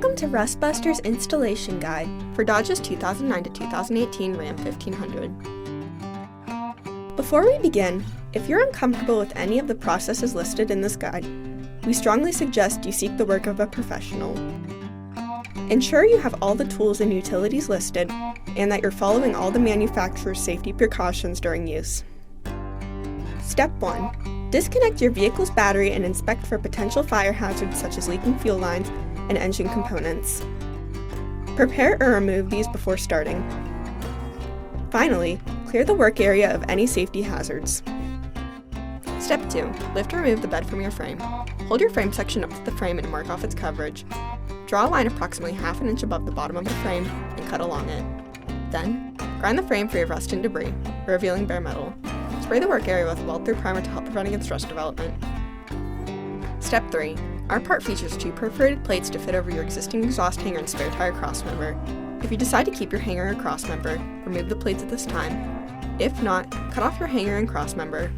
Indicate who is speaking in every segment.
Speaker 1: Welcome to Rustbuster's installation guide for Dodge's 2009 to 2018 Ram 1500. Before we begin, if you're uncomfortable with any of the processes listed in this guide, we strongly suggest you seek the work of a professional. Ensure you have all the tools and utilities listed and that you're following all the manufacturer's safety precautions during use. Step 1. Disconnect your vehicle's battery and inspect for potential fire hazards such as leaking fuel lines and engine components. Prepare or remove these before starting. Finally, clear the work area of any safety hazards. Step 2. Lift or remove the bed from your frame. Hold your frame section up to the frame and mark off its coverage. Draw a line approximately half an inch above the bottom of the frame and cut along it. Then, grind the frame free of rust and debris, revealing bare metal. Spray the work area with a weld-through primer to help prevent against rust development. Step 3. Our part features 2 perforated plates to fit over your existing exhaust hanger and spare tire crossmember. If you decide to keep your hanger or crossmember, remove the plates at this time. If not, cut off your hanger and crossmember.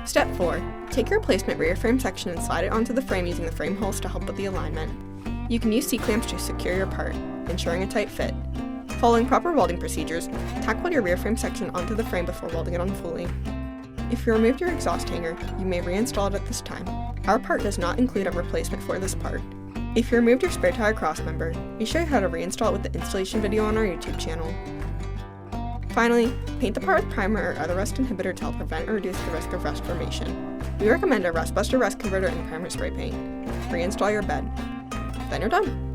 Speaker 1: Step 4. Take your replacement rear frame section and slide it onto the frame using the frame holes to help with the alignment. You can use C-clamps to secure your part, ensuring a tight fit. Following proper welding procedures, tack weld your rear frame section onto the frame before welding it on fully. If you removed your exhaust hanger, you may reinstall it at this time. Our part does not include a replacement for this part. If you removed your spare tire crossmember, we show you how to reinstall it with the installation video on our YouTube channel. Finally, paint the part with primer or other rust inhibitor to help prevent or reduce the risk of rust formation. We recommend a Rustbuster rust converter and primer spray paint. Reinstall your bed. Then you're done.